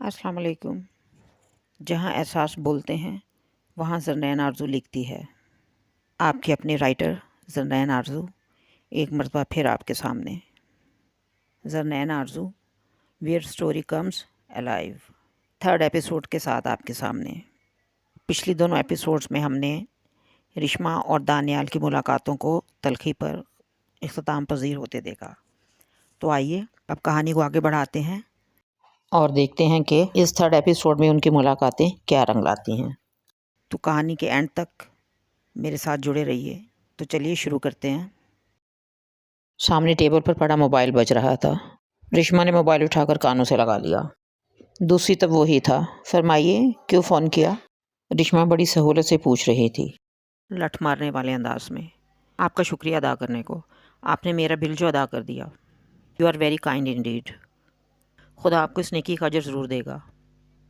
السلام علیکم۔ جہاں احساس بولتے ہیں وہاں زرنین آرزو لکھتی ہے۔ آپ کی اپنی رائٹر زرنین آرزو ایک مرتبہ پھر آپ کے سامنے۔ زرنین آرزو، where story comes alive, 3rd episode کے ساتھ آپ کے سامنے۔ پچھلی دونوں ایپیسوڈز میں ہم نے رشما اور دانیال کی ملاقاتوں کو تلخی پر اختتام پذیر ہوتے دیکھا۔ تو آئیے اب کہانی کو آگے بڑھاتے ہیں اور دیکھتے ہیں کہ اس 3rd ایپیسوڈ میں ان کی ملاقاتیں کیا رنگ لاتی ہیں۔ تو کہانی کے اینڈ تک میرے ساتھ جڑے رہیے۔ تو چلیے شروع کرتے ہیں۔ سامنے ٹیبل پر پڑا موبائل بج رہا تھا۔ رشما نے موبائل اٹھا کر کانوں سے لگا لیا۔ دوسری طرف وہی تھا۔ فرمائیے، کیوں فون کیا؟ رشما بڑی سہولت سے پوچھ رہی تھی، لٹھ مارنے والے انداز میں۔ آپ کا شکریہ ادا کرنے کو۔ آپ نے میرا بل جو ادا کر دیا۔ You are very kind indeed. خدا آپ کو اس نیکی کا اجر ضرور دے گا۔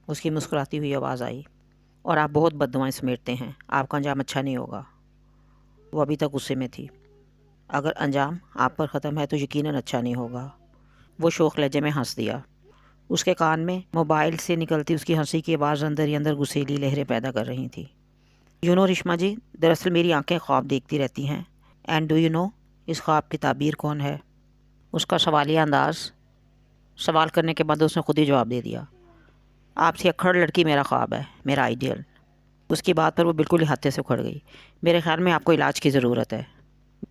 اس کی مسکراتی ہوئی آواز آئی۔ اور آپ بہت بد دعائیں سمیٹتے ہیں، آپ کا انجام اچھا نہیں ہوگا۔ وہ ابھی تک غصے میں تھی۔ اگر انجام آپ پر ختم ہے تو یقیناً اچھا نہیں ہوگا۔ وہ شوخ لہجے میں ہنس دیا۔ اس کے کان میں موبائل سے نکلتی اس کی ہنسی کی آواز اندر ہی اندر غصیلی لہریں پیدا کر رہی تھی۔ یو نو رشما جی، دراصل میری آنکھیں خواب دیکھتی رہتی ہیں۔ اینڈ ڈو یو نو اس خواب کی تعبیر کون ہے؟ اس کا سوالیہ انداز سوال کرنے کے بعد اس نے خود ہی جواب دے دیا۔ آپ سے اکھڑ لڑکی میرا خواب ہے، میرا آئیڈیل۔ اس کی بات پر وہ بالکل ہی ہاتھے سے اکھڑ گئی۔ میرے خیال میں آپ کو علاج کی ضرورت ہے۔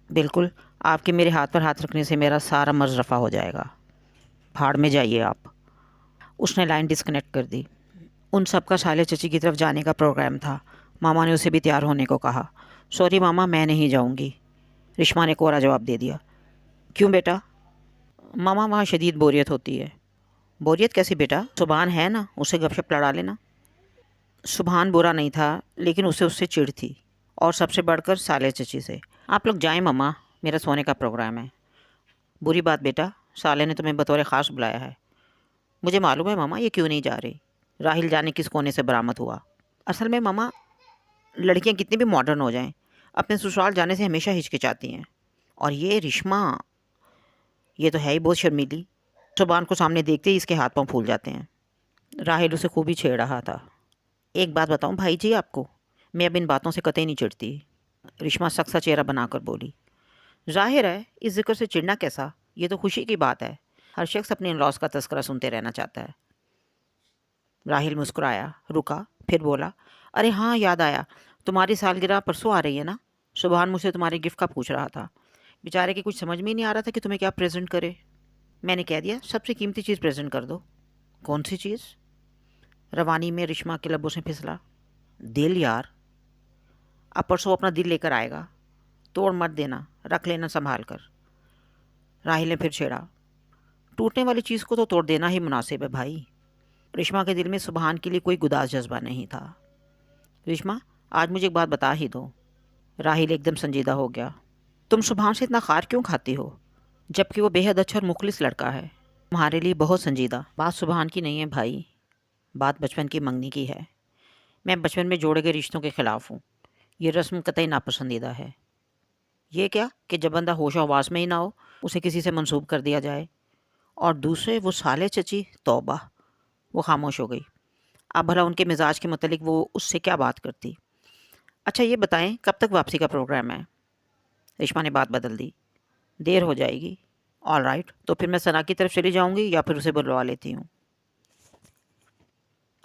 بالکل، آپ کے میرے ہاتھ پر ہاتھ رکھنے سے میرا سارا مرض رفع ہو جائے گا۔ بھاڑ میں جائیے آپ۔ اس نے لائن ڈسکنیکٹ کر دی۔ ان سب کا سالے چچی کی طرف جانے کا پروگرام تھا۔ ماما نے اسے بھی تیار ہونے کو کہا۔ سوری ماما، میں نہیں جاؤں گی، رشما نے کوڑا جواب دے دیا۔ کیوں بیٹا؟ ماما، وہاں شدید بوریت ہوتی ہے۔ بوریت کیسی بیٹا؟ سبحان ہے نا، اسے گپ شپ لڑا لینا۔ سبحان برا نہیں تھا، لیکن اسے اس سے چڑ تھی، اور سب سے بڑھ کر سالے چچی سے۔ آپ لوگ جائیں ماما، میرا سونے کا پروگرام ہے۔ بری بات بیٹا، سالے نے تمہیں بطور خاص بلایا ہے۔ مجھے معلوم ہے ماما، یہ کیوں نہیں جا رہی؟ راحل جانے کس کونے سے برآمد ہوا۔ اصل میں ماما، لڑکیاں کتنی بھی ماڈرن ہو جائیں، اپنے سسرال جانے سے ہمیشہ ہچکچاتی ہیں۔ اور یہ رشما، یہ تو ہے ہی بہت شرمیلی۔ سبحان کو سامنے دیکھتے ہی اس کے ہاتھ پاؤں پھول جاتے ہیں۔ راحل اسے خوب ہی چھیڑ رہا تھا۔ ایک بات بتاؤں بھائی جی آپ کو، میں اب ان باتوں سے قطعی نہیں چڑھتی، رشما سخت سا چہرہ بنا کر بولی۔ ظاہر ہے اس ذکر سے چڑھنا کیسا، یہ تو خوشی کی بات ہے۔ ہر شخص اپنے ان لاس کا تذکرہ سنتے رہنا چاہتا ہے۔ راحل مسکرایا، رکا، پھر بولا، ارے ہاں یاد آیا، تمہاری سالگرہ پرسوں آ رہی ہے نا؟ سبحان مجھ سے تمہارے گفٹ کا پوچھ رہا تھا۔ بیچارے کی کچھ سمجھ میں ہی نہیں آ رہا تھا کہ تمہیں کیا پریزنٹ کرے۔ میں نے کہہ دیا سب سے قیمتی چیز پریزنٹ کر دو۔ کون سی چیز؟ روانی میں رشما کے لبوں سے پھسلا۔ دل یار، اب پرسوں اپنا دل لے کر آئے گا، توڑ مت دینا، رکھ لینا سنبھال کر۔ راحل نے پھر چھیڑا، ٹوٹنے والی چیز کو تو توڑ دینا ہی مناسب ہے بھائی۔ رشما کے دل میں سبحان کے لیے کوئی گداز جذبہ نہیں تھا۔ رشما، آج مجھے ایک بات بتا ہی دو۔ راحل ایک دم سنجیدہ ہو گیا۔ تم سبحان سے اتنا خار کیوں کھاتی ہو، جبکہ وہ بے حد اچھا اور مخلص لڑکا ہے؟ تمہارے لیے بہت سنجیدہ بات سبحان کی نہیں ہے بھائی، بات بچپن کی منگنی کی ہے۔ میں بچپن میں جوڑے گئے رشتوں کے خلاف ہوں، یہ رسم قطعی ناپسندیدہ ہے۔ یہ کیا کہ جب بندہ ہوش و حواس میں ہی نہ ہو اسے کسی سے منسوب کر دیا جائے؟ اور دوسرے وہ سالے چچی، توبہ! وہ خاموش ہو گئی۔ اب بھلا ان کے مزاج کے متعلق وہ اس سے کیا بات کرتی؟ اچھا یہ بتائیں کب تک واپسی کا پروگرام ہے؟ رشما نے بات بدل دی، دیر ہو جائے گی۔ آل رائٹ، تو پھر میں ثنا کی طرف چلی جاؤں گی یا پھر اسے بلوا لیتی ہوں۔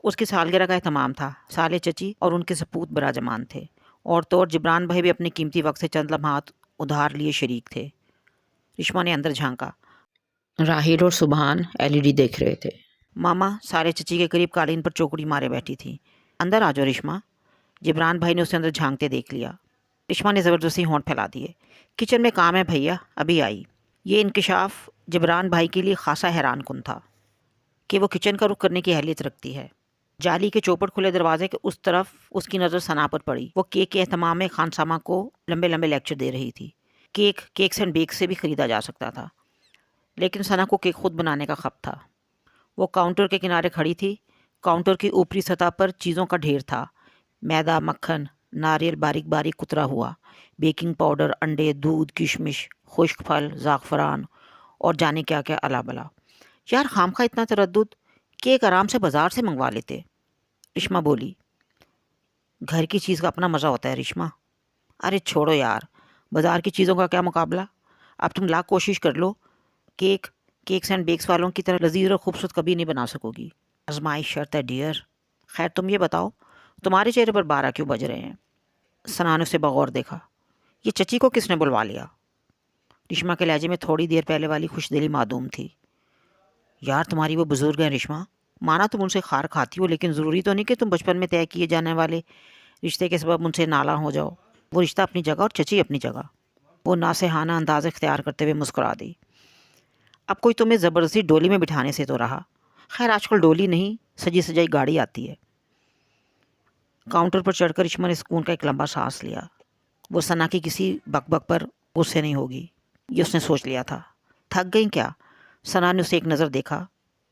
اس کی سالگرہ کا اہتمام تھا، سالے چچی اور ان کے سپوت براجمان تھے، اور تو اور جبران بھائی بھی اپنے قیمتی وقت سے چند لمحات ادھار لیے شریک تھے۔ رشما نے اندر جھانکا۔ راحل اور سبحان LED دیکھ رہے تھے۔ ماما سالے چچی کے قریب قالین پر چوکڑی مارے بیٹھی تھی۔ اندر آ جاؤ رشما۔ جبران بھائی نے اسے اندر جھانکتے دیکھ لیا۔ رشما نے زبردستی ہونٹ پھیلا دیے۔ کچن میں کام ہے بھیا، ابھی آئی۔ یہ انکشاف جبران بھائی کے لیے خاصا حیران کن تھا کہ وہ کچن کا رخ کرنے کی اہلیت رکھتی ہے۔ جالی کے چوپٹ کھلے دروازے کے اس طرف اس کی نظر ثنا پر پڑی۔ وہ کیک کے اہتمام میں خانسامہ کو لمبے لمبے لیکچر دے رہی تھی۔ کیکس اینڈ بیکس سے بھی خریدا جا سکتا تھا، لیکن ثنا کو کیک خود بنانے کا خب تھا۔ وہ کاؤنٹر کے کنارے کھڑی تھی۔ کاؤنٹر کی اوپری سطح پر چیزوں کا ڈھیر تھا، میدا، مکھن، ناریل باریک باریک کترا ہوا، بیکنگ پاؤڈر، انڈے، دودھ، کشمش، خشک پھل، زعفران اور جانے کیا کیا الا بلا۔ یار خامخواہ اتنا تردد، کیک آرام سے بازار سے منگوا لیتے، رشما بولی۔ گھر کی چیز کا اپنا مزہ ہوتا ہے رشما۔ ارے چھوڑو یار، بازار کی چیزوں کا کیا مقابلہ۔ اب تم لاکھ کوشش کر لو، کیکس اینڈ بیکس والوں کی طرح لذیذ اور خوبصورت کبھی نہیں بنا سکو گی۔ آزمائش شرط ہے ڈیئر۔ خیر تم یہ بتاؤ، تمہارے چہرے پر 12 کیوں بج رہے ہیں؟ ثنا نے اسے بغور دیکھا۔ یہ چچی کو کس نے بلوا لیا؟ رشما کے لہجے میں تھوڑی دیر پہلے والی خوش دلی معدوم تھی۔ یار تمہاری وہ بزرگ ہیں رشما، مانا تم ان سے خار کھاتی ہو، لیکن ضروری تو نہیں کہ تم بچپن میں طے کیے جانے والے رشتے کے سبب ان سے نالاں ہو جاؤ۔ وہ رشتہ اپنی جگہ اور چچی اپنی جگہ۔ وہ ناصحانہ انداز اختیار کرتے ہوئے مسکرا دی۔ اب کوئی تمہیں زبردستی ڈولی میں بٹھانے سے تو رہا۔ خیر آج کل ڈولی نہیں، سجی سجائی گاڑی آتی ہے۔ کاؤنٹر پر چڑھ کر رشما نے سکون کا ایک لمبا سانس لیا۔ وہ ثنا کی کسی بک بک پر غصے نہیں ہوگی، یہ اس نے سوچ لیا تھا۔ تھک گئیں کیا؟ ثنا نے اسے ایک نظر دیکھا،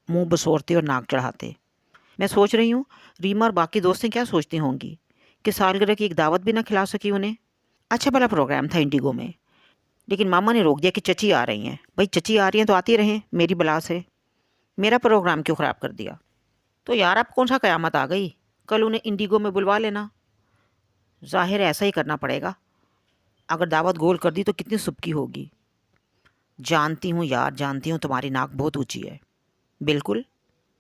منہ بسورتے اور ناک چڑھاتے۔ میں سوچ رہی ہوں ریما اور باقی دوستیں کیا سوچتی ہوں گی کہ سالگرہ کی ایک دعوت بھی نہ کھلا سکی انہیں۔ اچھا بھلا پروگرام تھا انڈیگو میں، لیکن ماما نے روک دیا کہ چچی آ رہی ہیں۔ بھائی چچی آ رہی ہیں تو آتی رہیں، میری بلا سے میرا پروگرام کیوں خراب کر دیا؟ تو یار اب کون سا قیامت آ گئی، کل انہیں انڈیگو میں بلوا لینا۔ ظاہر ایسا ہی کرنا پڑے گا، اگر دعوت گول کر دی تو کتنی سبکی ہوگی۔ جانتی ہوں یار، جانتی ہوں تمہاری ناک بہت اونچی ہے۔ بالکل۔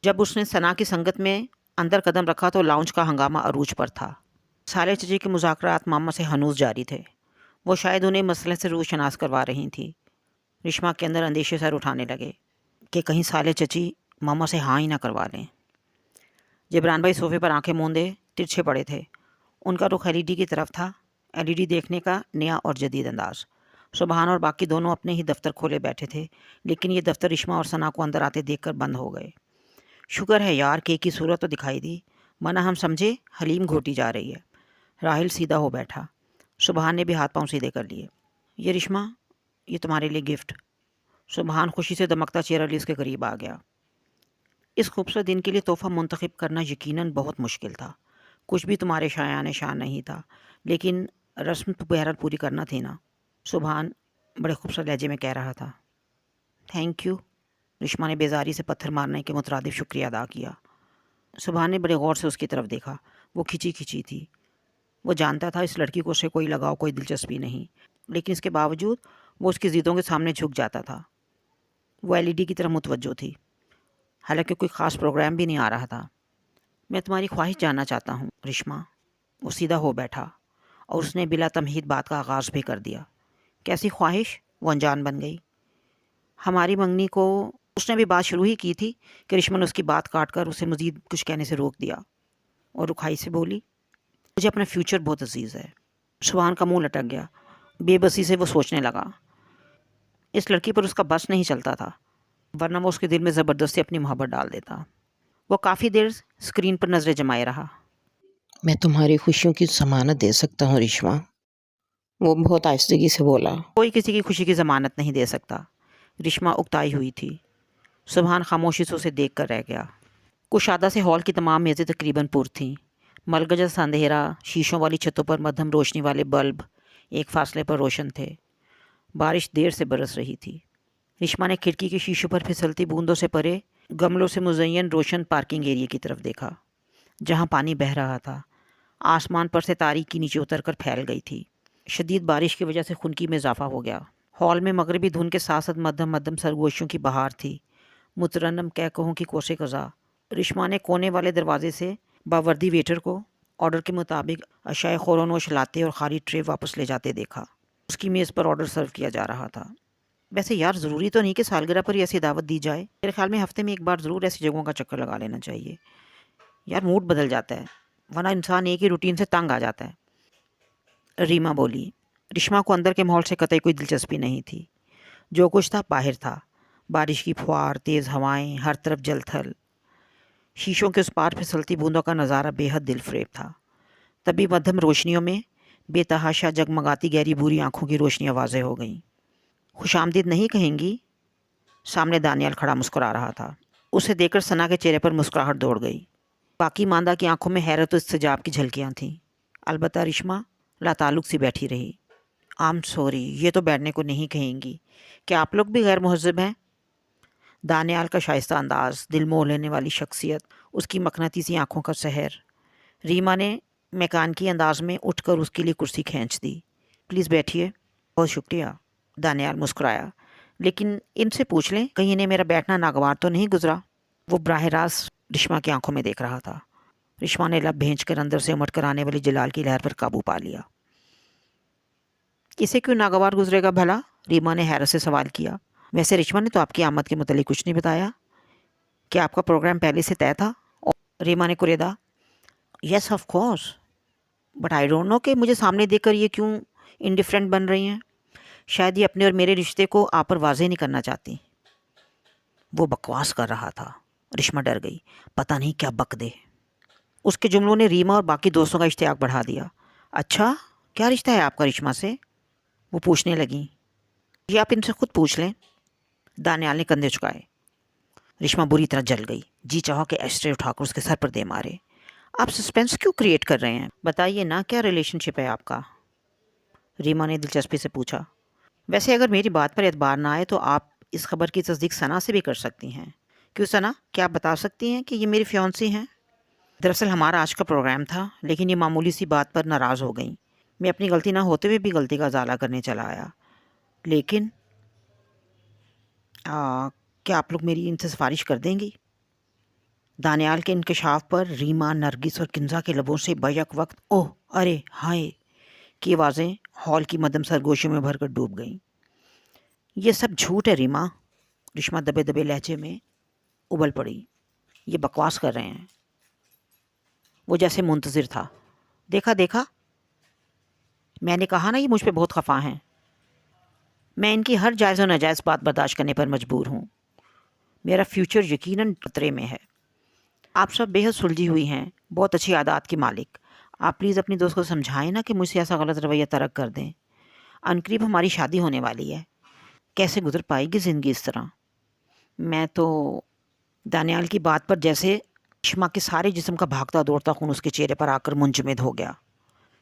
جب اس نے ثنا کی سنگت میں اندر قدم رکھا تو لاؤنج کا ہنگامہ عروج پر تھا۔ سالے چچی کے مذاکرات ماما سے ہنوز جاری تھے۔ وہ شاید انہیں مسئلے سے روشناس کروا رہی تھی۔ رشما کے اندر اندیشے سر اٹھانے لگے کہ کہیں سالے چچی ماما سے ہاں ہی نہ کروا لیں۔ جبران بھائی صوفے پر آنکھیں موندے ترچھے پڑے تھے۔ ان کا رخ LED کی طرف تھا، LED دیکھنے کا نیا اور جدید انداز۔ سبحان اور باقی دونوں اپنے ہی دفتر کھولے بیٹھے تھے، لیکن یہ دفتر رشما اور ثنا کو اندر آتے دیکھ کر بند ہو گئے۔ شکر ہے یار کیک کی صورت تو دکھائی دی، ورنہ ہم سمجھے حلیم گھوٹی جا رہی ہے۔ راحل سیدھا ہو بیٹھا۔ سبحان نے بھی ہاتھ پاؤں سیدھے کر لیے۔ یہ رشما، یہ تمہارے لیے گفٹ۔ سبحان خوشی سے دمکتا چہرہ لیے اس کے قریب آ گیا۔ اس خوبصورت دن کے لیے تحفہ منتخب کرنا یقیناً بہت مشکل تھا۔ کچھ بھی تمہارے شایان شان نہیں تھا، لیکن رسم تو بہرحال پوری کرنا تھی نا، سبحان بڑے خوبصورت لہجے میں کہہ رہا تھا۔ تھینک یو، رشما نے بیزاری سے پتھر مارنے کے مترادف شکریہ ادا کیا۔ سبحان نے بڑے غور سے اس کی طرف دیکھا۔ وہ کھچی کھچی تھی۔ وہ جانتا تھا اس لڑکی کو اس سے کوئی لگاؤ، کوئی دلچسپی نہیں، لیکن اس کے باوجود وہ اس کی ضدوں کے سامنے جھک جاتا تھا۔ وہ LED کی طرف متوجہ تھی، حالانکہ کوئی خاص پروگرام بھی نہیں آ رہا تھا۔ میں تمہاری خواہش جاننا چاہتا ہوں رشما۔ وہ سیدھا ہو بیٹھا اور اس نے بلا تمہید بات کا آغاز بھی کر دیا۔ کیسی خواہش؟ وہ انجان بن گئی۔ ہماری منگنی کو اس نے بھی بات شروع ہی کی تھی کہ رشما نے اس کی بات کاٹ کر اسے مزید کچھ کہنے سے روک دیا اور رکھائی سے بولی، مجھے اپنا فیوچر بہت عزیز ہے۔ سبحان کا منہ لٹک گیا۔ بے بسی سے وہ سوچنے لگا، اس لڑکی پر اس کا بس نہیں چلتا تھا، ورنہ وہ اس کے دل میں زبردستی اپنی محبت ڈال دیتا۔ وہ کافی دیر اسکرین پر نظریں جمائے رہا۔ میں تمہاری خوشیوں کی ضمانت دے سکتا ہوں رشما، وہ بہت آہستگی سے بولا۔ کوئی کسی کی خوشی کی ضمانت نہیں دے سکتا۔ رشما اکتائی ہوئی تھی۔ سبحان خاموشی سے اسے دیکھ کر رہ گیا۔ کشادہ سے ہال کی تمام میزیں تقریباً پر تھیں۔ ملگجہ سا اندھیرا، شیشوں والی چھتوں پر مدھم روشنی والے بلب ایک فاصلے پر روشن تھے۔ بارش دیر سے برس رہی تھی۔ رشما نے کھڑکی کے شیشوں پر پھسلتی بوندوں سے پرے گملوں سے مزین روشن پارکنگ ایریے کی طرف دیکھا، جہاں پانی بہہ رہا تھا۔ آسمان پر سے تاریکی نیچے اتر کر پھیل گئی تھی۔ شدید بارش کی وجہ سے خنکی میں اضافہ ہو گیا۔ ہال میں مغربی دھن کے ساتھ ساتھ مدھم مدھم سرگوشیوں کی بہار تھی، مترنم کہکہوں کی کوسے قضا۔ رشما نے کونے والے دروازے سے باوردی ویٹر کو آرڈر کے مطابق اشیاء خورونوش لاتے اور خالی ٹرے واپس لے جاتے دیکھا۔ اس کی میز پر آرڈر سرو کیا جا رہا تھا۔ ویسے یار ضروری تو نہیں کہ سالگرہ پر ہی ایسی دعوت دی جائے، میرے خیال میں ہفتے میں ایک بار ضرور ایسی جگہوں کا چکر لگا لینا چاہیے۔ یار موڈ بدل جاتا ہے، ورنہ انسان ایک ہی روٹین سے تنگ آ جاتا ہے، ریما بولی۔ رشما کو اندر کے ماحول سے قطعی کوئی دلچسپی نہیں تھی۔ جو کچھ تھا باہر تھا، بارش کی فوار، تیز ہوائیں، ہر طرف جل تھل، شیشوں کے اس پار پھسلتی بوندوں کا نظارہ بے حد دل فریب تھا۔ تبھی مدھم روشنیوں میں بے تحاشا جگمگاتی گہری بھوری آنکھوں کی روشنیاں واضح ہو گئیں۔ خوش آمدید نہیں کہیں گی؟ سامنے دانیال کھڑا مسکرا رہا تھا۔ اسے دیکھ کر ثنا کے چہرے پر مسکراہٹ دوڑ گئی۔ باقی ماندہ کی آنکھوں میں حیرت و استجاب کی جھلکیاں تھیں۔ البتہ رشما لاتعلق سی بیٹھی رہی۔ آم سوری، یہ تو بیٹھنے کو نہیں کہیں گی۔ کیا آپ لوگ بھی غیر مہذب ہیں؟ دانیال کا شائستہ انداز، دل موہ لینے والی شخصیت، اس کی مقناطیسی آنکھوں کا سحر۔ ریما نے میکانکی انداز میں اٹھ کر اس کے لیے کرسی کھینچ دی۔ پلیز بیٹھیے۔ بہت شکریہ، دانیال مسکرایا۔ لیکن ان سے پوچھ لیں کہیں انہیں میرا بیٹھنا ناگوار تو نہیں گزرا؟ وہ براہ راست رشما کی آنکھوں میں دیکھ رہا تھا۔ رشما نے لب بھینچ کر اندر سے امٹ کر آنے والی جلال کی لہر پر قابو پا لیا۔ اسے کیوں ناگوار گزرے گا بھلا؟ ریما نے حیرت سے سوال کیا۔ ویسے رشما نے تو آپ کی آمد کے متعلق کچھ نہیں بتایا۔ کیا آپ کا پروگرام پہلے سے طے تھا؟ ریما نے کریدا۔ Yes of course, but I don't know کہ مجھے سامنے دیکھ کر یہ کیوں انڈیفرنٹ بن رہی ہیں۔ شاید یہ اپنے اور میرے رشتے کو آپ پر واضح نہیں کرنا چاہتی۔ وہ بکواس کر رہا تھا۔ رشما ڈر گئی، پتہ نہیں کیا بک دے۔ اس کے جملوں نے ریما اور باقی دوستوں کا اشتیاق بڑھا دیا۔ اچھا، کیا رشتہ ہے آپ کا رشما سے؟ وہ پوچھنے لگیں۔ یہ آپ ان سے خود پوچھ لیں۔ دانیال نے کندھے چکائے۔ رشما بری طرح جل گئی، جی چاہا کہ ایسٹرے اٹھا کر اس کے سر پر دے مارے۔ آپ سسپینس کیوں کریٹ کر رہے ہیں؟ بتائیے نا، کیا ریلیشن شپ ہے آپ کا؟ ریما نے دلچسپی سے پوچھا۔ ویسے اگر میری بات پر اعتبار نہ آئے تو آپ اس خبر کی تصدیق ثنا سے بھی کر سکتی ہیں۔ کیوں ثنا، کیا آپ بتا سکتی ہیں کہ یہ میری فیونسی ہیں؟ دراصل ہمارا آج کا پروگرام تھا، لیکن یہ معمولی سی بات پر ناراض ہو گئیں۔ میں اپنی غلطی نہ ہوتے ہوئے بھی غلطی کا ازالہ کرنے چلا آیا، لیکن کیا آپ لوگ میری ان سے سفارش کر دیں گی؟ دانیال کے انکشاف پر ریما، نرگس اور کنزا کے لبوں سے بیک وقت اوہ، ارے، ہائے کی آوازیں ہال کی مدم سرگوشیوں میں بھر کر ڈوب گئیں۔ یہ سب جھوٹ ہے ریما، رشما دبے دبے لہجے میں ابل پڑی۔ یہ بکواس کر رہے ہیں۔ وہ جیسے منتظر تھا۔ دیکھا دیکھا، میں نے کہا نا، یہ مجھ پہ بہت خفا ہیں۔ میں ان کی ہر جائز و ناجائز بات برداشت کرنے پر مجبور ہوں۔ میرا فیوچر یقیناً خطرے میں ہے۔ آپ سب بے حد سلجھی ہوئی ہیں، بہت اچھی عادات کی مالک۔ آپ پلیز اپنی دوست کو سمجھائیں نا کہ مجھ سے ایسا غلط رویہ ترک کر دیں۔ عنقریب ہماری شادی ہونے والی ہے، کیسے گزر پائے گی زندگی اس طرح؟ میں تو دانیال کی بات پر جیسے رشما کے سارے جسم کا بھاگتا دوڑتا خون اس کے چہرے پر آ کر منجمد ہو گیا۔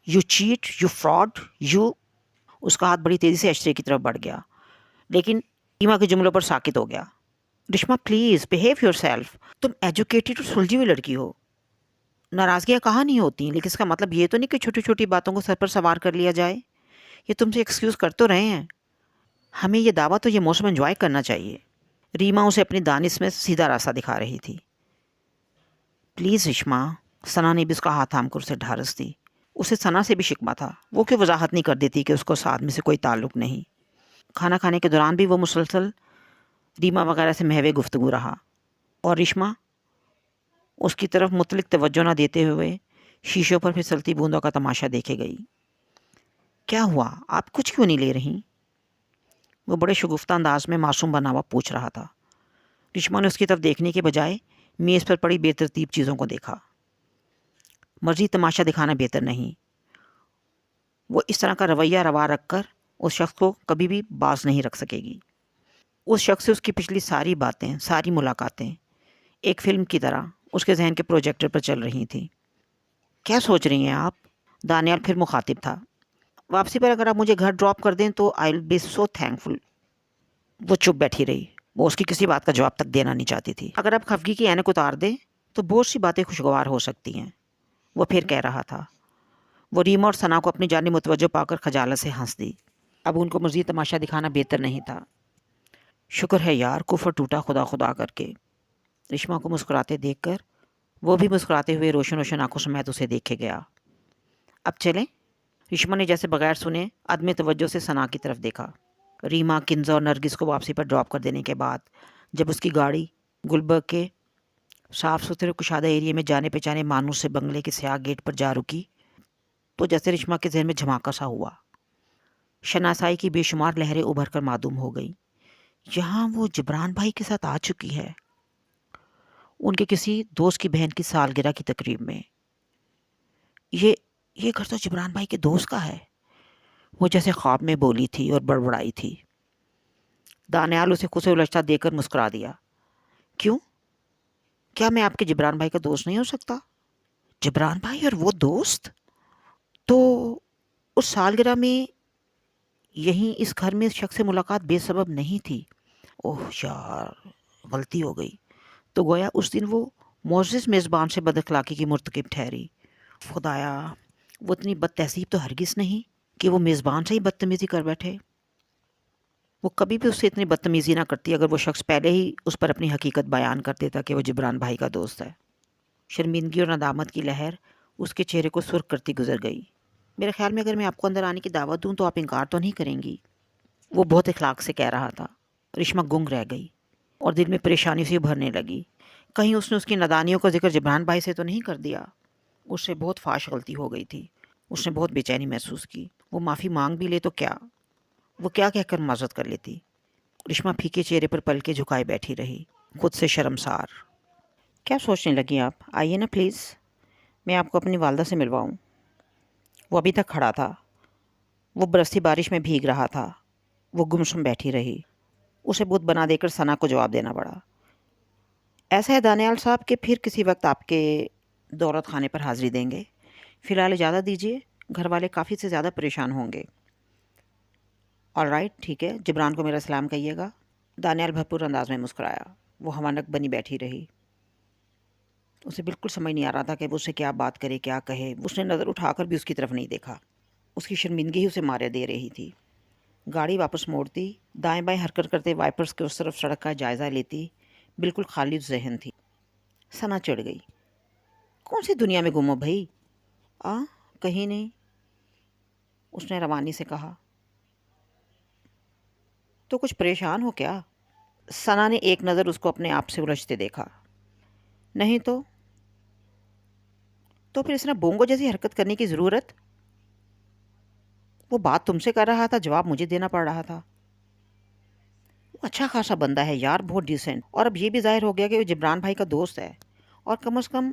You cheat, you fraud, you... اس کا ہاتھ بڑی تیزی سے اشرے کی طرف بڑھ گیا، لیکن ریما کے جملوں پر ساکت ہو گیا۔ رشما پلیز بہیو یور سیلف، تم ایجوکیٹڈ اور سلجھی ہوئی لڑکی ہو۔ ناراضگیاں کہاں نہیں ہوتی، لیکن اس کا مطلب یہ تو نہیں کہ چھوٹی چھوٹی باتوں کو سر پر سوار کر لیا جائے۔ یہ تم سے ایکسکیوز کر تو رہے ہیں، ہمیں یہ دعویٰ تو یہ موسم انجوائے کرنا چاہیے۔ ریما اسے اپنی دانش میں سیدھا راستہ دکھا رہی تھی۔ پلیز رشما، ثنا نے بھی اس کا ہاتھ تھام کر اسے ڈھارس دی۔ اسے ثنا سے بھی شکوہ تھا، وہ کیوں وضاحت نہیں کر دیتی کہ اس کو اس آدمی سے کوئی تعلق نہیں۔ کھانا کھانے کے دوران بھی وہ مسلسل ریما وغیرہ سے محو گفتگو رہا، اور رشما اس کی طرف مطلق توجہ نہ دیتے ہوئے شیشوں پر پھسلتی بوندوں کا تماشا دیکھے گئی۔ کیا ہوا، آپ کچھ کیوں نہیں لے رہی؟ وہ بڑے شگفتہ انداز میں معصوم بنا ہوا پوچھ رہا تھا۔ رشما نے اس کی طرف دیکھنے کے بجائے میز پر پڑی بے ترتیب چیزوں کو دیکھا۔ مزید تماشا دکھانا بہتر نہیں۔ وہ اس طرح کا رویہ روا رکھ کر اس شخص کو کبھی بھی باز نہیں رکھ سکے گی۔ اس شخص سے اس کی پچھلی ساری باتیں، ساری ملاقاتیں ایک فلم کی طرح اس کے ذہن کے پروجیکٹر پر چل رہی تھیں۔ کیا سوچ رہی ہیں آپ؟ دانیال پھر مخاطب تھا۔ واپسی پر اگر آپ مجھے گھر ڈراپ کر دیں تو آئی ول بی سو تھینکفل۔ وہ چپ بیٹھی رہی، وہ اس کی کسی بات کا جواب تک دینا نہیں چاہتی تھی۔ اگر آپ خفگی کی اینک اتار دیں تو بہت سی باتیں خوشگوار ہو سکتی ہیں، وہ پھر کہہ رہا تھا۔ وہ ریما اور ثنا کو اپنی جانب متوجہ پا کر خجالت سے ہنس دی۔ اب ان کو مزید تماشا دکھانا بہتر نہیں تھا۔ شکر ہے یار، کفر ٹوٹا خدا خدا کر کے۔ رشما کو مسکراتے دیکھ کر وہ بھی مسکراتے ہوئے روشن روشن آنکھوں سمیت اسے دیکھے گیا۔ اب چلیں؟ رشما نے جیسے بغیر سنے عدم توجہ سے ثنا کی طرف دیکھا۔ ریما، کنزا اور نرگس کو واپسی پر ڈراپ کر دینے کے بعد جب اس کی گاڑی گلبرگ کے صاف ستھرے کشادہ ایریے میں جانے پہچانے مانوس سے بنگلے کے سیاہ گیٹ پر جا رکی تو جیسے رشما کے ذہن میں دھماکہ سا ہوا۔ شناسائی کی بے شمار لہریں ابھر کر معدوم ہو گئیں۔ یہاں وہ جبران بھائی کے ساتھ آ چکی ہے، ان کے کسی دوست کی بہن کی سالگرہ کی تقریب میں۔ یہ گھر تو جبران بھائی کے دوست کا ہے، وہ جیسے خواب میں بولی تھی اور بڑبڑائی تھی۔ دانیال اسے خود سے الجھتا دیکھ کر مسکرا دیا۔ کیوں؟ کیا میں آپ کے جبران بھائی کا دوست نہیں ہو سکتا؟ جبران بھائی اور وہ دوست؟ تو اس سالگرہ میں یہیں اس گھر میں اس شخص سے ملاقات بے سبب نہیں تھی۔ اوہ یار، غلطی ہو گئی تو گویا اس دن وہ معزز میزبان سے بد اخلاقی کی مرتکب ٹھہری۔ خدایا، وہ اتنی بد تہذیب تو ہرگز نہیں کہ وہ میزبان سے ہی بدتمیزی کر بیٹھے۔ وہ کبھی بھی اس سے اتنی بدتمیزی نہ کرتی اگر وہ شخص پہلے ہی اس پر اپنی حقیقت بیان کر دیتا کہ وہ جبران بھائی کا دوست ہے۔ شرمندگی اور ندامت کی لہر اس کے چہرے کو سرخ کرتی گزر گئی۔ میرے خیال میں اگر میں آپ کو اندر آنے کی دعوت دوں تو آپ انکار تو نہیں کریں گی، وہ بہت اخلاق سے کہہ رہا تھا۔ رشما گنگ رہ گئی اور دل میں پریشانی سے ابھرنے لگی۔ کہیں اس نے اس کی نادانیوں کا ذکر جبران بھائی سے تو نہیں کر دیا؟ اس سے بہت فاش غلطی ہو گئی تھی۔ اس نے بہت بے چینی محسوس کی۔ وہ معافی مانگ بھی لے تو کیا، وہ کیا کہہ کر معذرت کر لیتی؟ رشما پھیکے چہرے پر پلکیں جھکائے بیٹھی رہی، خود سے شرمسار۔ کیا سوچنے لگی آپ؟ آئیے نا پلیز، میں آپ کو اپنی والدہ سے ملواؤں۔ وہ ابھی تک کھڑا تھا، وہ برستی بارش میں بھیگ رہا تھا۔ وہ گمسم بیٹھی رہی۔ اسے بت بنا دے کر ثنا کو جواب دینا پڑا۔ ایسا ہے دانیال صاحب کہ پھر کسی وقت آپ کے دولت خانے پر حاضری دیں گے، فی الحال اجازت دیجیے، گھر والے کافی سے زیادہ پریشان ہوں گے۔ آل رائٹ، ٹھیک ہے، جبران کو میرا سلام کہیے گا۔ دانیال بھرپور انداز میں مسکرایا۔ وہ ہوانک بنی بیٹھی رہی۔ اسے بالکل سمجھ نہیں آ رہا تھا کہ وہ اسے کیا بات کرے، کیا کہے۔ اس نے نظر اٹھا کر بھی اس کی طرف نہیں دیکھا۔ اس کی شرمندگی ہی اسے مارے دے رہی تھی۔ گاڑی واپس موڑتی، دائیں بائیں حرکت کرتے وائپرز کے اس طرف سڑک کا جائزہ لیتی، بالکل خالی ذہن تھی۔ ثنا چڑھ گئی۔ کون سی دنیا میں گم ہو بھائی؟ کہیں نہیں، اس نے روانی سے کہا۔ تو کچھ پریشان ہو کیا؟ ثنا نے ایک نظر اس کو اپنے آپ سے الجھتے دیکھا۔ نہیں تو پھر اس نے بونگو جیسی حرکت کرنے کی ضرورت؟ وہ بات تم سے کر رہا تھا، جواب مجھے دینا پڑ رہا تھا۔ وہ اچھا خاصا بندہ ہے یار، بہت ڈیسنٹ، اور اب یہ بھی ظاہر ہو گیا کہ وہ جبران بھائی کا دوست ہے، اور کم از کم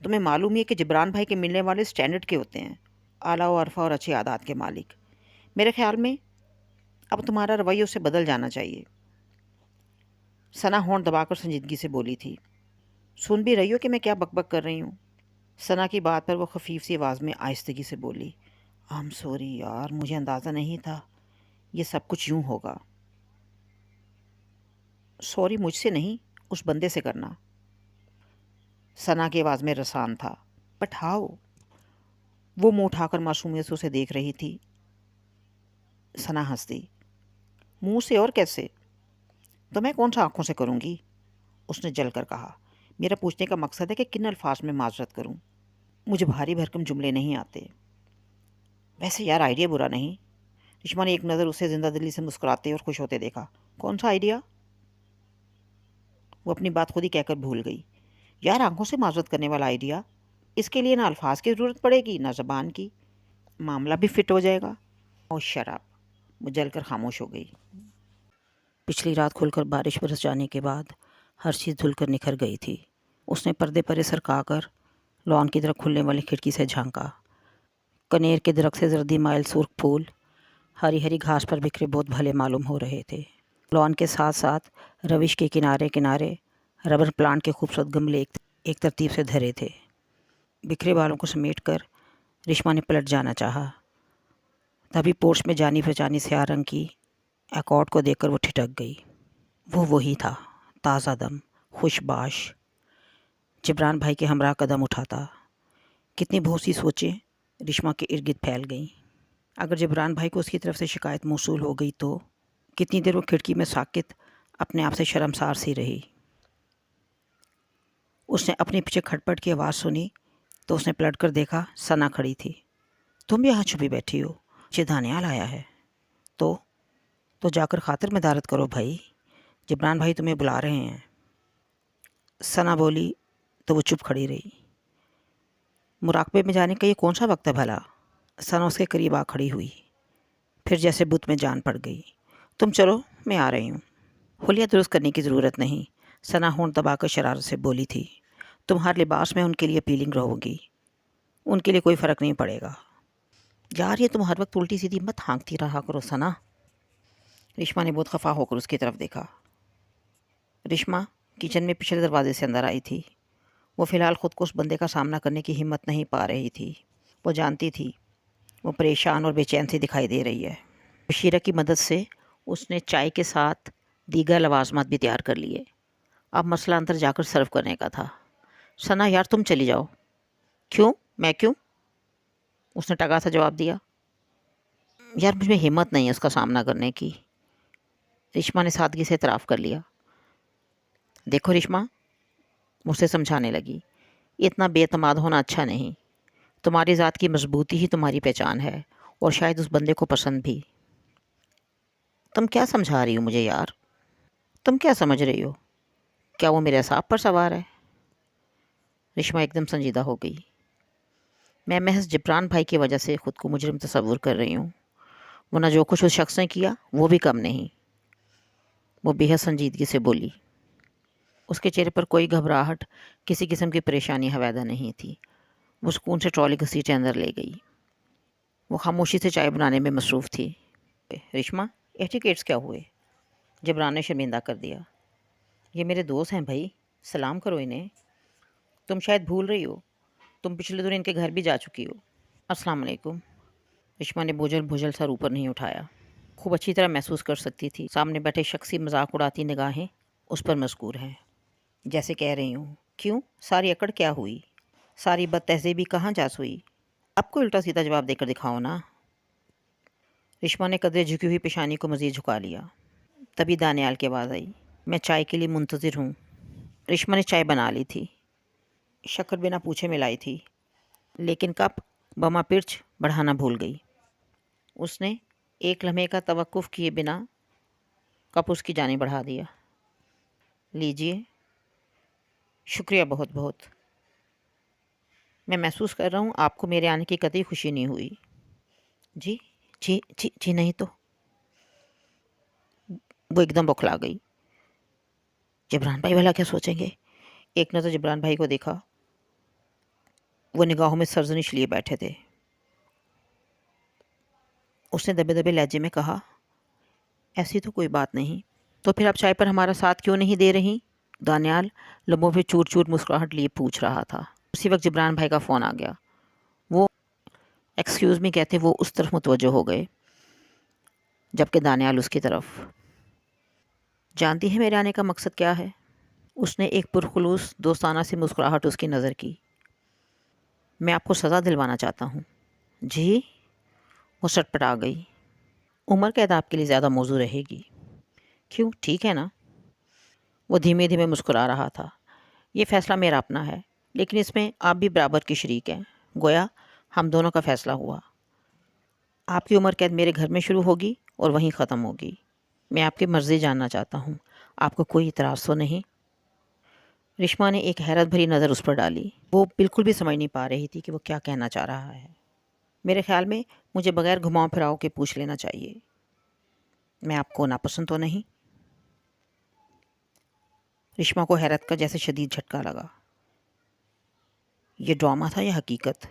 تمہیں معلوم ہی ہے کہ جبران بھائی کے ملنے والے اسٹینڈرڈ کے ہوتے ہیں، اعلیٰ و عرفہ اور اچھی عادات کے مالک۔ میرے خیال میں اب تمہارا رویہ اس سے بدل جانا چاہیے۔ ثنا ہونٹ دبا کر سنجیدگی سے بولی تھی۔ سن بھی رہی ہو کہ میں کیا بک بک کر رہی ہوں؟ ثنا کی بات پر وہ خفیف سی آواز میں آہستگی سے بولی۔ آم سوری یار، مجھے اندازہ نہیں تھا یہ سب کچھ یوں ہوگا۔ سوری مجھ سے نہیں، اس بندے سے کرنا۔ ثنا کی آواز میں رسان تھا۔ But how? وہ منہ اٹھا کر معصومیت سے اسے دیکھ رہی تھی۔ ثنا ہنس دی۔ منہ سے اور کیسے؟ تو میں کون سا آنکھوں سے کروں گی؟ اس نے جل کر کہا۔ میرا پوچھنے کا مقصد ہے کہ کن الفاظ میں معذرت کروں؟ مجھے بھاری بھرکم جملے نہیں آتے۔ ویسے یار آئیڈیا برا نہیں۔ رشما نے ایک نظر اسے زندہ دلی سے مسکراتے اور خوش ہوتے دیکھا۔ کون سا آئیڈیا؟ وہ اپنی بات خود ہی کہہ کر بھول گئی۔ یار آنکھوں سے معذرت کرنے والا آئیڈیا، اس کے لیے نہ الفاظ کی ضرورت پڑے گی نہ زبان کی، معاملہ بھی فٹ ہو جائے گا۔ اور شراب، وہ جل کر خاموش ہو گئی۔ پچھلی رات کھل کر بارش برس جانے کے بعد ہر چیز دھل کر نکھر گئی تھی۔ اس نے پردے پر سرکا کر لان کی طرف کھلنے والی کھڑکی سے جھانکا۔ کنیر کے درخت سے زردی مائل سرخ پھول ہری ہری گھاس پر بکھرے بہت بھلے معلوم ہو رہے تھے۔ لان کے ساتھ ساتھ روش کے کنارے کنارے ربر پلانٹ کے خوبصورت گملے ایک ترتیب سے دھرے تھے۔ بکھرے بالوں کو سمیٹ کر رشما نے پلٹ جانا چاہا، تبھی پورش میں جانی پہچانی سیاہ رنگ کی ایکارڈ کو دیکھ کر وہ ٹھٹک گئی۔ وہ وہی تھا، تازہ دم، خوش باش، جبران بھائی کے ہمراہ قدم اٹھاتا۔ کتنی بہت سی سوچیں رشما کے ارد گرد پھیل گئیں۔ اگر جبران بھائی کو اس کی طرف سے شکایت موصول ہو گئی تو کتنی دیر وہ کھڑکی میں ساکت اپنے آپ سے شرمسار سی رہی۔ اس نے اپنے پیچھے کھٹپٹ کی آواز سنی تو اس نے پلٹ کر دیکھا، ثنا کھڑی تھی۔ تم یہاں چھپی بیٹھی ہو؟ مجھے دانیال آیا ہے۔ تو جا کر خاطر مدارت کرو بھائی، جبران بھائی تمہیں بلا رہے ہیں۔ ثنا بولی تو وہ چپ کھڑی رہی۔ مراقبے میں جانے کا یہ کون سا وقت ہے بھلا؟ ثنا اس کے قریب آ کھڑی ہوئی، پھر جیسے بت میں جان پڑ گئی۔ تم چلو، میں آ رہی ہوں۔ حلیہ درست کرنے کی ضرورت نہیں، ثنا ہونٹ دبا کر شرارت سے بولی تھی۔ تم ہر لباس میں ان کے لیے اپیلنگ رہو گی، ان کے لیے کوئی فرق نہیں پڑے گا۔ یار یہ تم ہر وقت الٹی سیدھی مت ہانکتی رہا کرو ثنا۔ رشما نے بہت خفا ہو کر اس کی طرف دیکھا۔ رشما کچن میں پچھلے دروازے سے اندر آئی تھی۔ وہ فی الحال خود کو اس بندے کا سامنا کرنے کی ہمت نہیں پا رہی تھی۔ وہ جانتی تھی وہ پریشان اور بے چین سی دکھائی دے رہی ہے۔ بشیرہ کی مدد سے اس نے چائے کے ساتھ دیگر لوازمات بھی تیار کر لیے۔ اب مسئلہ اندر جا کر سرو کرنے کا تھا۔ ثنا یار تم چلی جاؤ۔ کیوں؟ میں کیوں؟ اس نے ٹگا سا جواب دیا۔ یار مجھ میں ہمت نہیں ہے اس کا سامنا کرنے کی۔ ریشما نے سادگی سے اعتراف کر لیا۔ دیکھو ریشما، مجھ سے سمجھانے لگی، اتنا بے اعتماد ہونا اچھا نہیں۔ تمہاری ذات کی مضبوطی ہی تمہاری پہچان ہے، اور شاید اس بندے کو پسند بھی۔ تم کیا سمجھا رہی ہو مجھے یار؟ تم کیا سمجھ رہی ہو؟ کیا وہ میرے اعصاب پر سوار ہے؟ ریشما ایک دم سنجیدہ ہو گئی۔ میں محض جبران بھائی کی وجہ سے خود کو مجرم تصور کر رہی ہوں، ورنہ جو کچھ اس شخص نے کیا وہ بھی کم نہیں۔ وہ بے حد سنجیدگی سے بولی۔ اس کے چہرے پر کوئی گھبراہٹ، کسی قسم کی پریشانی حویدہ نہیں تھی۔ وہ سکون سے ٹرالی گھسیٹے اندر لے گئی۔ وہ خاموشی سے چائے بنانے میں مصروف تھی۔ ریشما، ایٹیکیٹس کیا ہوئے؟ جبران نے شرمندہ کر دیا۔ یہ میرے دوست ہیں بھائی، سلام کرو انہیں۔ تم شاید بھول رہی ہو، تم پچھلے دن ان کے گھر بھی جا چکی ہو۔ السلام علیکم۔ ریشما نے بوجھل بوجھل سر اوپر نہیں اٹھایا۔ خوب اچھی طرح محسوس کر سکتی تھی سامنے بیٹھے شخصی مذاق اڑاتی نگاہیں اس پر مذکور ہیں۔ جیسے کہہ رہی ہوں، کیوں؟ ساری اکڑ کیا ہوئی؟ ساری بد تہذیبی کہاں جا سوئی؟ اب کو الٹا سیدھا جواب دے کر دکھاؤ نا۔ ریشما نے قدرے جھکی ہوئی پیشانی کو مزید جھکا لیا۔ تبھی دانیال کی آواز آئی، میں چائے کے لیے منتظر ہوں۔ ریشما نے چائے بنا لی تھی، شکر بنا پوچھے ملائی تھی، لیکن کپ بما پرچ بڑھانا بھول گئی۔ اس نے ایک لمحے کا توقف کیے بنا کپ اس کی جانب بڑھا دیا۔ لیجئے، شکریہ بہت بہت۔ میں محسوس کر رہا ہوں آپ کو میرے آنے کی قطعی خوشی نہیں ہوئی۔ جی جی جی جی نہیں تو۔ وہ ایک دم بوکھلا گئی۔ جبران بھائی بھلا کیا سوچیں گے؟ ایک نظر جبران بھائی کو دیکھا، وہ نگاہوں میں سرزنش لیے بیٹھے تھے۔ اس نے دبے دبے لہجے میں کہا، ایسی تو کوئی بات نہیں، تو پھر آپ چائے پر ہمارا ساتھ کیوں نہیں دے رہی؟ دانیال لبوں پہ چور چور مسکراہٹ لیے پوچھ رہا تھا۔ اسی وقت جبران بھائی کا فون آ گیا۔ وہ ایکسکیوز می کہتے وہ اس طرف متوجہ ہو گئے، جبکہ دانیال اس کی طرف۔ جانتی ہے میرے آنے کا مقصد کیا ہے؟ اس نے ایک پرخلوص دوستانہ سی مسکراہٹ اس کی نظر کی۔ میں آپ کو سزا دلوانا چاہتا ہوں۔ جی؟ وہ سٹپٹا گئی۔ عمر قید آپ کے لیے زیادہ موزوں رہے گی۔ کیوں؟ ٹھیک ہے نا؟ وہ دھیمے دھیمے مسکرا رہا تھا۔ یہ فیصلہ میرا اپنا ہے، لیکن اس میں آپ بھی برابر کی شریک ہیں، گویا ہم دونوں کا فیصلہ ہوا۔ آپ کی عمر قید میرے گھر میں شروع ہوگی اور وہیں ختم ہوگی۔ میں آپ کی مرضی جاننا چاہتا ہوں، آپ کو کوئی اعتراض تو نہیں؟ ریشما نے ایک حیرت بھری نظر اس پر ڈالی۔ وہ بالکل بھی سمجھ نہیں پا رہی تھی کہ وہ کیا کہنا چاہ رہا ہے۔ میرے خیال میں مجھے بغیر گھماؤ پھراؤ کے پوچھ لینا چاہیے، میں آپ کو ناپسند تو نہیں؟ ریشما کو حیرت کا جیسے شدید جھٹکا لگا۔ یہ ڈرامہ تھا یا حقیقت؟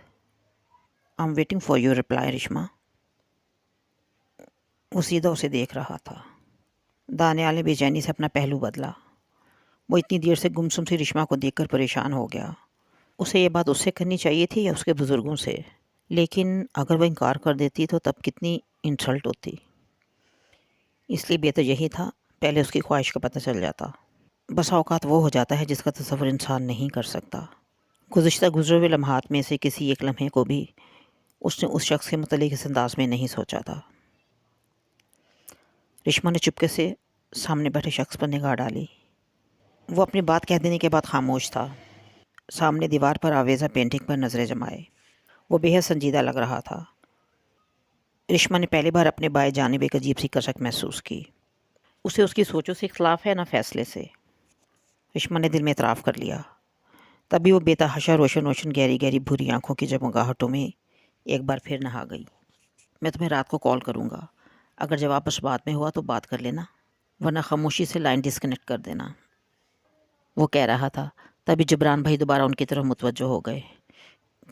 I am waiting for your reply Reshma. وہ سیدھا اسے دیکھ رہا تھا۔ دانیال نے بے چینی سے اپنا پہلو بدلا۔ وہ اتنی دیر سے گمسم سی ریشما کو دیکھ کر پریشان ہو گیا۔ اسے یہ بات اس سے کرنی چاہیے تھی یا اس کے بزرگوں سے؟ لیکن اگر وہ انکار کر دیتی تو تب کتنی انسلٹ ہوتی۔ اس لیے بہتر یہی تھا پہلے اس کی خواہش کا پتہ چل جاتا۔ بسا اوقات وہ ہو جاتا ہے جس کا تصور انسان نہیں کر سکتا۔ گزشتہ گزرے ہوئے لمحات میں سے کسی ایک لمحے کو بھی اس نے اس شخص کے متعلق اس انداز میں نہیں سوچا تھا۔ ریشما نے چپکے سے سامنے بیٹھے شخص پر نگاہ ڈالی۔ وہ اپنی بات کہہ دینے کے بعد خاموش تھا۔ سامنے دیوار پر آویزہ پینٹنگ پر نظریں جمائے۔ وہ بے حد سنجیدہ لگ رہا تھا۔ ریشما نے پہلی بار اپنے بائیں جانب ایک عجیب سی کشک محسوس کی۔ اسے اس کی سوچوں سے اختلاف ہے نہ فیصلے سے۔ ریشما نے دل میں اعتراف کر لیا۔ تبھی وہ بے تحاشا روشن روشن گہری گہری بھوری آنکھوں کی جگمگاہٹوں میں ایک بار پھر نہا گئی۔ میں تمہیں رات کو کال کروں گا، اگر جواب بس بات میں ہوا تو بات کر لینا، ورنہ خاموشی سے لائن ڈسکنیکٹ کر دینا۔ وہ کہہ رہا تھا، تبھی جبران بھائی دوبارہ ان کی طرف متوجہ ہو گئے۔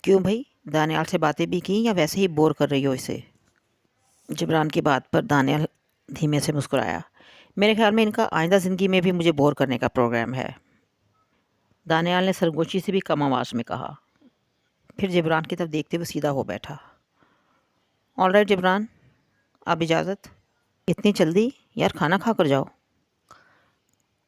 کیوں بھائی، دانیال سے باتیں بھی کیں یا ویسے ہی بور کر رہی ہو اسے؟ جبران کی بات پر دانیال دھیمے سے مسکرایا۔ میرے خیال میں ان کا آئندہ زندگی میں بھی مجھے بور کرنے کا پروگرام ہے۔ دانیال نے سرگوشی سے بھی کم آواز میں کہا، پھر جبران کی طرف دیکھتے ہوئے سیدھا ہو بیٹھا۔ آل رائٹ جبران، اب اجازت؟ اتنی جلدی؟ یار کھانا کھا کر جاؤ۔